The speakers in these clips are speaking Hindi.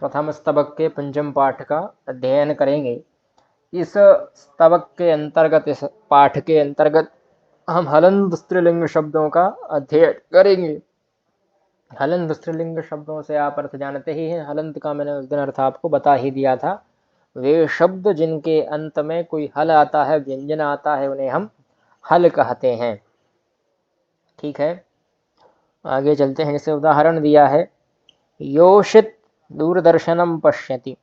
प्रथम स्तवक के पंचम पाठ का अध्ययन करेंगे। इस स्तवक के अंतर्गत, इस पाठ के अंतर्गत हम हलंत स्त्रीलिंग शब्दों का अध्ययन करेंगे। हलंत स्त्रीलिंग शब्दों से आप अर्थ जानते ही हैं। हलंत का मैंने उस दिन अर्थ आपको बता ही दिया था। वे शब्द जिनके अंत में कोई हल आता है, व्यंजन आता है, उन्हें हम हल कहते हैं। ठीक है, आगे चलते हैं। जैसे उदाहरण दिया है, योषित दूरदर्शनम पश्यति।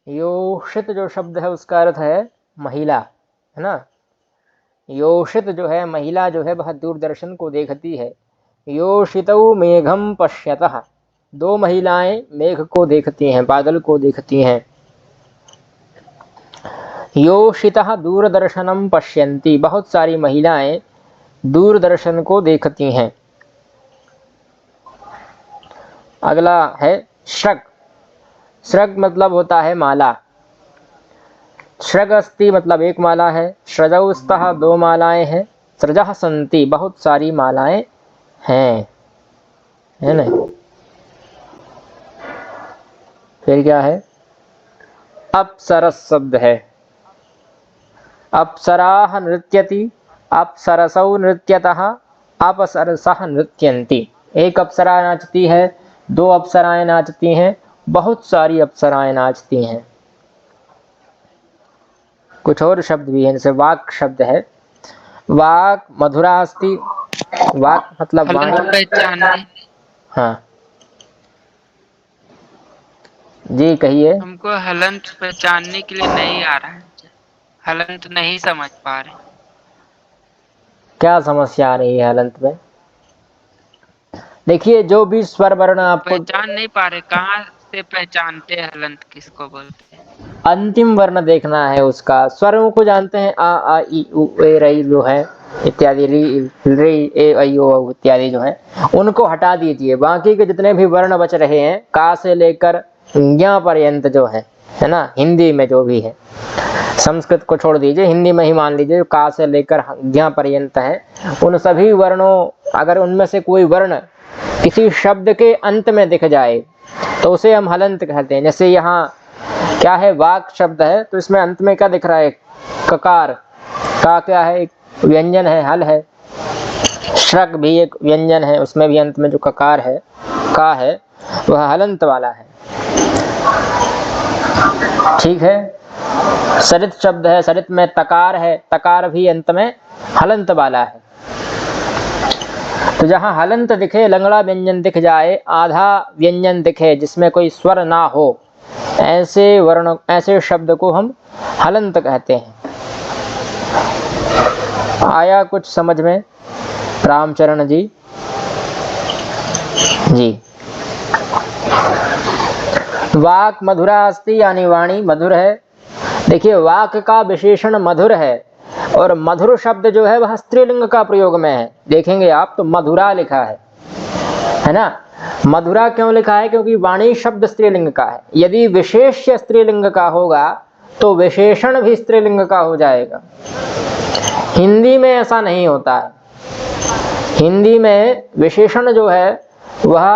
योषित जो शब्द है उसका अर्थ है महिला, है ना। योषित जो है महिला, जो है वह दूरदर्शन को देखती है। योषितौ मेघम पश्यतः, दो महिलाएं मेघ को देखती हैं, बादल को देखती हैं। योषितः दूरदर्शनम पश्यन्ति, बहुत सारी महिलाएं दूरदर्शन को देखती हैं। अगला है श्रग। श्रग मतलब होता है माला। श्रग अस्ति मतलब एक माला है। श्रजौ स्तः दो मालाएं हैं। सृजः सन्ति बहुत सारी मालाएं हैं, है ना। फिर क्या है, अप्सरस शब्द है। अप्सराः नृत्यति, अप्सरसौ नृत्यतः, अपसरसः नृत्यन्ति। एक अप्सरा नाचती है, दो अप्सराएं नाचती हैं, बहुत सारी अप्सराएं नाचती हैं। कुछ और शब्द भी हैं, जैसे वाक शब्द है। वाक मधुरा अस्ति। वाक मतलब वाणी। हाँ जी कहिए। हमको हलंत पहचानने के लिए नहीं आ रहा है, हलंत नहीं समझ पा रहे। क्या समस्या आ रही है हलंत में? देखिए, जो भी स्वर वर्ण आपको पहचान नहीं पा रहे, कहाँ से पहचानते हैं हलंत किसको बोलते हैं? अंतिम वर्ण देखना है उसका। स्वरों को जानते हैं, आ आ ई उ ए रई जो है इत्यादि, री री ए ऐ ओ इत्यादि जो है, उनको हटा दीजिए। बाकी के जितने भी वर्ण बच रहे हैं, का से लेकर ज्ञ पर्यंत जो है ना, हिंदी में जो भी है, संस्कृत को छोड़ दीजिए, हिंदी में ही मान लीजिए, का से लेकर ज्ञ पर्यंत है। उन सभी वर्णों, अगर उनमें से कोई वर्ण किसी शब्द के अंत में दिख जाए तो उसे हम हलंत कहते हैं। जैसे यहाँ क्या है, वाक शब्द है, तो इसमें अंत में क्या दिख रहा है, ककार। का क्या है, एक व्यंजन है, हल है। श्रक भी एक व्यंजन है, उसमें भी अंत में जो ककार है, का है, वह हलंत वाला है। ठीक है। सरित शब्द है, सरित में तकार है, तकार भी अंत में हलंत वाला है। तो जहां हलंत दिखे, लंगड़ा व्यंजन दिख जाए, आधा व्यंजन दिखे जिसमें कोई स्वर ना हो, ऐसे वर्ण, ऐसे शब्द को हम हलंत कहते हैं। आया कुछ समझ में रामचरण जी? जी। वाक मधुरा अस्ति, यानी वाणी मधुर है। देखिए, वाक का विशेषण मधुर है, और मधुर शब्द जो है वह स्त्रीलिंग का प्रयोग में है। देखेंगे आप तो मधुरा लिखा है ना। मधुरा क्यों लिखा है? क्योंकि वाणी शब्द स्त्रीलिंग का है। यदि विशेष्य स्त्रीलिंग का होगा तो विशेषण भी स्त्रीलिंग का हो जाएगा। हिंदी में ऐसा नहीं होता है। हिंदी में विशेषण जो है वह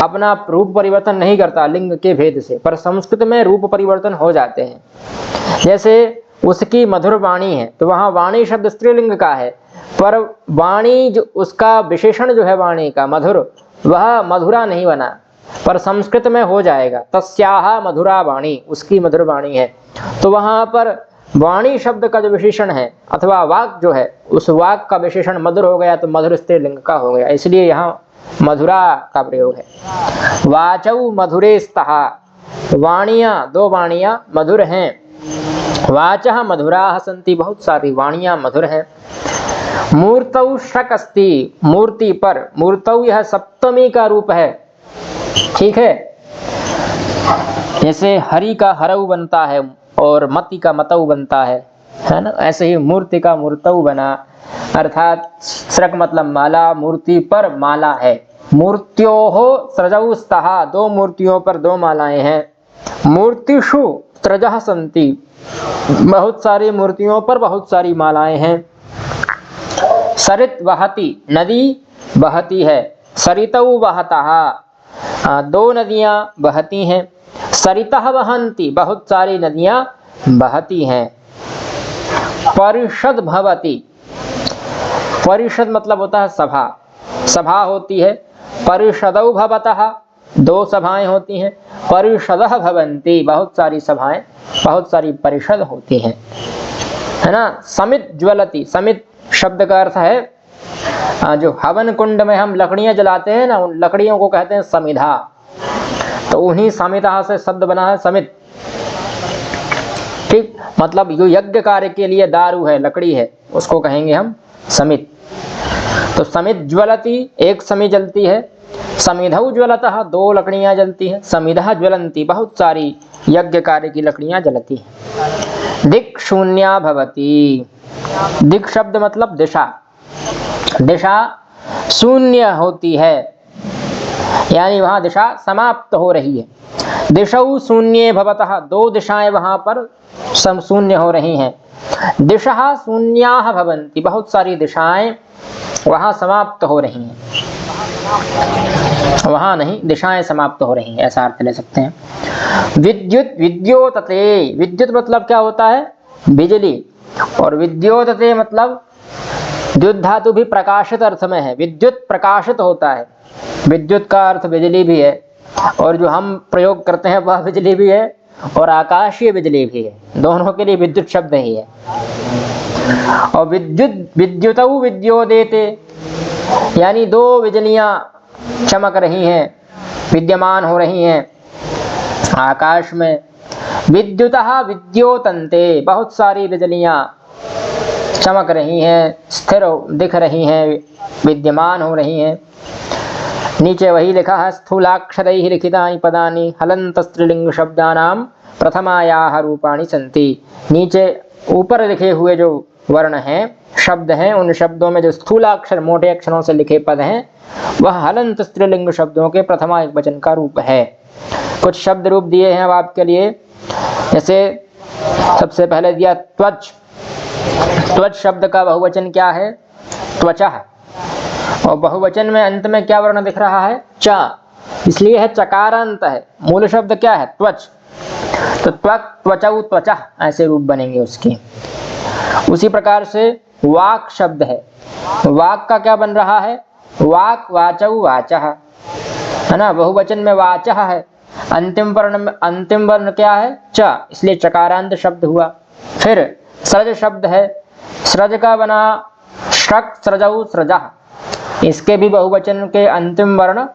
अपना रूप परिवर्तन नहीं करता लिंग के भेद से, पर संस्कृत में रूप परिवर्तन हो जाते हैं। जैसे उसकी मधुर वाणी है, तो वहां वाणी शब्द स्त्रीलिंग का है, पर वाणी जो उसका विशेषण जो है वाणी का मधुर, वह मधुरा नहीं बना, पर संस्कृत में हो जाएगा। तस्याहा मधुरा वाणी, उसकी मधुर वाणी है। तो वहां पर वाणी शब्द का जो विशेषण है अथवा वाक जो है, उस वाक का विशेषण मधुर हो गया, तो मधुर स्त्रीलिंग का हो गया, इसलिए यहाँ मधुरा का प्रयोग है। वाचौ मधुरे स्तः, वाणियां, दो वाणियां मधुर हैं। वाचः मधुराः सन्ति, बहुत सारी वाणियां मधुर हैं। मूर्तौ शक अस्ति, मूर्ति पर, मूर्तौ यह सप्तमी का रूप है। ठीक है। जैसे हरि का हरऊ बनता है और मति का मतऊ बनता है ना, ऐसे ही मूर्ति का मूर्तऊ बना, अर्थात सृक मतलब माला, मूर्ति पर माला है। मूर्त्योः सृजौ स्तः, दो मूर्तियों पर दो मालाएं हैं। मूर्तिषु सृजः सन्ति, बहुत सारी मूर्तियों पर बहुत सारी मालाएं हैं। सरित वहति, नदी बहती है। सरितौ वहतः, दो नदियां बहती हैं। सरितः वहन्ति, बहुत सारी नदियां बहती हैं। परिषद भवति, परिषद मतलब होता है सभा, सभा होती है। परिषदौ भवतः, दो सभाएं होती हैं। परिषदः भवन्ति, बहुत सारी सभाएं, बहुत सारी परिषद होती हैं, है ना। समित ज्वलति, समित शब्द का अर्थ है जो हवन कुंड में हम लकड़ियां जलाते हैं ना, उन लकड़ियों को कहते हैं समिधा। तो उन्हीं समिधा से शब्द बना है समित। ठीक, मतलब जो यज्ञ कार्य के लिए दारू है, लकड़ी है, उसको कहेंगे हम समित। तो समित ज्वलति, एक समी जलती है। समिधौ ज्वलतः, दो लकड़ियां जलती हैं। समिधः ज्वलन्ति, बहुत सारी यज्ञ कार्य की लकड़ियां जलती हैं। दिक् शून्या भवति, दिक् शब्द मतलब दिशा, दिशा शून्य होती है, यानी वहां दिशा समाप्त हो रही है। दिशौ शून्ये भवतः, दो दिशाएं वहां पर शून्य हो रही हैं। दिशः शून्याः भवन्ति, बहुत सारी दिशाएं वहां समाप्त हो रही हैं। वहां नहीं, दिशाएं समाप्त हो रही हैं, ऐसा अर्थ ले सकते हैं। विद्युत विद्योतते, विद्युत मतलब क्या होता है? बिजली। और विद्योतते मतलब द्युत धातु भी प्रकाशित अर्थ में है, विद्युत प्रकाशित होता है। विद्युत का अर्थ बिजली भी है, और जो हम प्रयोग करते हैं वह बिजली भी है, और आकाशीय बिजली भी है, दोनों के लिए विद्युत शब्द ही है। और विद्युत विद्युतौ विद्योदेते, यानी दो बिजलियां चमक रही हैं, विद्यमान हो रही हैं आकाश में। विद्युतः विद्योतन्ते, बहुत सारी बिजलियां चमक रही हैं, स्थिर दिख रही हैं, विद्यमान हो रही हैं। नीचे वही लिखा है, स्थूलाक्षरैः लिखितानि पदानि हलन्त स्त्रीलिंग शब्दानां प्रथमायाः रूपाणि सन्ति। नीचे ऊपर लिखे हुए जो वर्ण हैं, शब्द हैं, उन शब्दों में जो स्थूलाक्षर मोटे अक्षरों से लिखे पद हैं, वह हलंत स्त्रीलिंग शब्दों के प्रथमा एक वचन का रूप है। कुछ शब्द रूप दिए हैं अब आपके लिए, जैसे सबसे पहले दिया त्वच। त्वच शब्द का बहुवचन क्या है? त्वचः। और बहुवचन में अंत में क्या वर्ण दिख रहा है? च, इसलिए है चकारांत है। मूल शब्द क्या है? त्वच। तो त्वक, त्वचौ, त्वचः, ऐसे रूप बनेंगे उसके। उसी प्रकार से वाक शब्द है, वाक का क्या बन रहा है? वाक, वाचौ, वाचः, है ना। बहुवचन में वाचः है, अंतिम वर्ण क्या है? च, इसलिए चकारांत शब्द हुआ। फिर सृज शब्द है, सृज का बना श्रक, सृजौ, सृजः, इसके भी बहुवचन के अंतिम वर्ण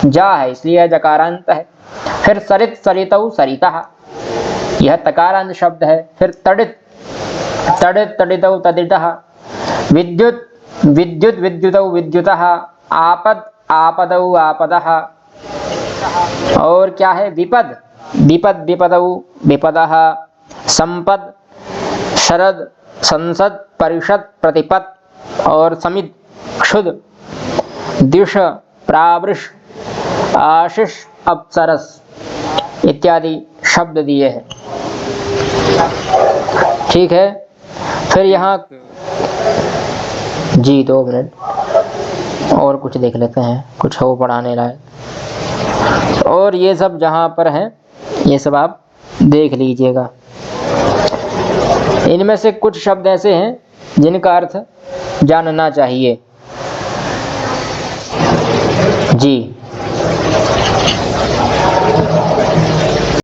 जा है, इसलिए जकारांत है। फिर सरित, सरितौ, सरितः, यह तकारांत शब्द है। फिर तडित, तडित, तडितौ, तदितः। विद्युत, विद्युत, विद्युतौ, विद्युतः। आपद, आपदौ, आपदः। और क्या है? विपद, विपद, विपदौ, विपदः। संपद, शरद, संसद, परिषद, प्रतिपद। और समित, क्षुद, दिश, प्रावृष, आशिष, अप्सरस इत्यादि शब्द दिए हैं। ठीक है, फिर यहाँ जी 2 मिनट और कुछ देख लेते हैं, कुछ हो पढ़ाने लायक। और ये सब जहाँ पर है ये सब आप देख लीजिएगा। इनमें से कुछ शब्द ऐसे हैं जिनका अर्थ जानना चाहिए। जी